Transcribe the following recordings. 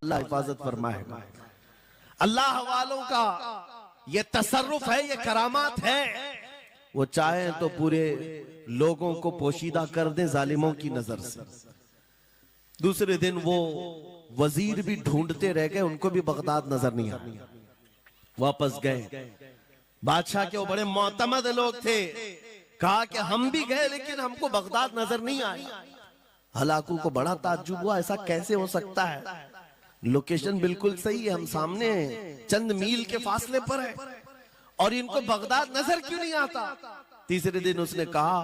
अल्लाह हिफाजत फरमाएगा। अल्लाह वालों का ये तसर्रुफ है, ये करामात है। वो चाहे तो पूरे लोगों को पोशीदा कर दे जालिमों की नजर से। दूसरे दिन वो वजीर भी ढूंढते रह गए, उनको भी बगदाद नजर नहीं आया। वापस गए, बादशाह के वो बड़े मोतमद लोग थे, कहा कि हम भी गए लेकिन हमको बगदाद नजर नहीं आया। हलाकू को बड़ा ताज्जुब हुआ, ऐसा कैसे हो सकता है? लोकेशन बिल्कुल सही है, हम सामने चंद मील के फासले पर है और इनको बगदाद नजर क्यों नहीं आता? तीसरे दिन उसने कहा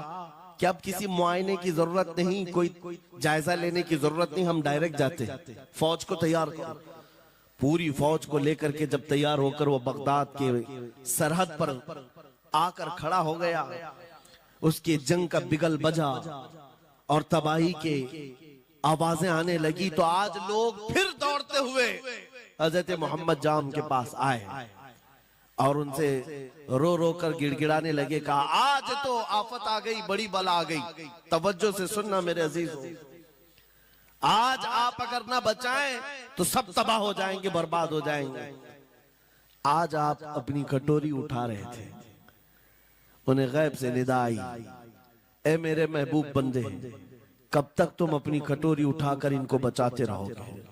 कि अब किसी मुआयने की जरूरत नहीं, कोई जायजा लेने की जरूरत नहीं, हम डायरेक्ट जाते, फौज को तैयार करो। पूरी फौज को लेकर के जब तैयार होकर वो बगदाद के सरहद पर आकर खड़ा हो गया, उसकी जंग का बिगल बजा और तबाही के आवाजें आने लगी, तो आज लोग फिर दौड़ते हुए हजरत मोहम्मद जाम के पास आए और उनसे रो रो कर गिड़गिड़ाने लगे, कहा आज तो आफत आ गई, बड़ी बला आ गई। तवज्जो से सुनना मेरे अजीजों, आज आप अगर ना बचाएं तो सब तबाह हो जाएंगे, बर्बाद हो जाएंगे। आज आप अपनी कटोरी उठा रहे थे, उन्हें गैब से निदा आई, ए मेरे महबूब बंदे, कब तक तुम अपनी कटोरी उठाकर इनको बचाते रहोगे?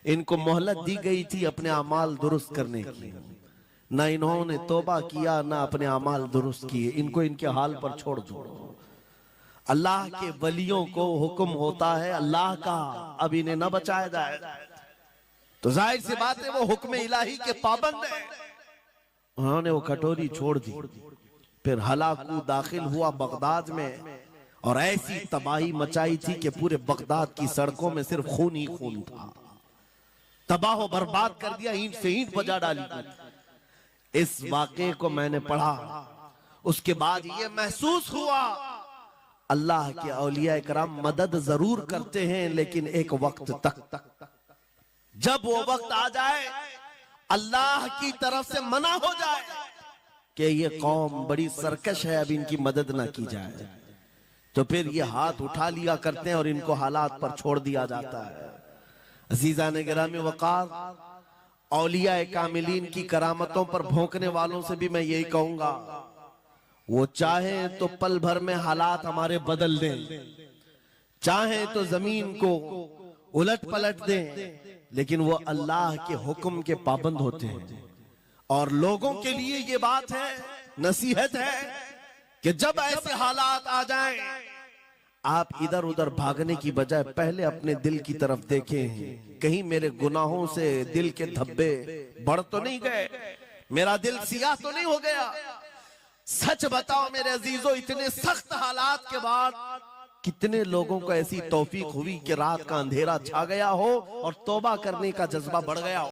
इनको मोहलत दी गई थी अपने अमाल दुरुस्त करने की, ना इन्होंने तौबा किया ना अपने अमाल दुरुस्त किए, इनको इनके हाल पर छोड़ दो। अल्लाह के वलियों को हुक्म होता है अल्लाह का, अब इन्हें न बचाया जाए तो जाहिर सी बात है वो हुक्म इलाही के पाबंद है। उन्होंने वो कटोरी छोड़ दी। फिर हलाकू दाखिल हुआ बगदाद में और ऐसी तबाही मचाई थी कि पूरे बगदाद की सड़कों में सिर्फ खून ही खून था, तबाह बर्बाद कर दिया, ईंट से ईंट बजा डाली। इस वाक़े को मैंने पढ़ा, उसके बाद ये महसूस हुआ अल्लाह के औलिया कराम मदद जरूर करते हैं, लेकिन एक वक्त तक, जब वो वक्त आ जाए अल्लाह की तरफ से मना हो जाए कि ये कौम बड़ी सरकश है, अब इनकी मदद ना की जाए, तो फिर ये हाथ उठा लिया करते हैं और इनको हालात पर छोड़ दिया जाता है। अजीज़ान गिरामी वक़ार, औलिया कामिलीन की करामतों पर भौंकने वालों से भी मैं यही कहूंगा, वो चाहे तो पल भर में हालात हमारे बदल दें, चाहे तो जमीन को उलट पलट दें, लेकिन वो अल्लाह के हुक्म के पाबंद होते हैं। और लोगों के लिए ये बात है, नसीहत है कि जब ऐसे हालात आ जाएं, आप इधर उधर भागने की बजाय पहले अपने दिल की तरफ देखें, कहीं मेरे गुनाहों से दिल के धब्बे बढ़ तो नहीं गए, मेरा दिल सियाह तो नहीं हो गया। सच बताओ मेरे अजीजों, इतने सख्त हालात के बाद कितने लोगों को ऐसी तौफीक हुई कि रात का अंधेरा छा गया हो और तौबा करने का जज्बा बढ़ गया हो।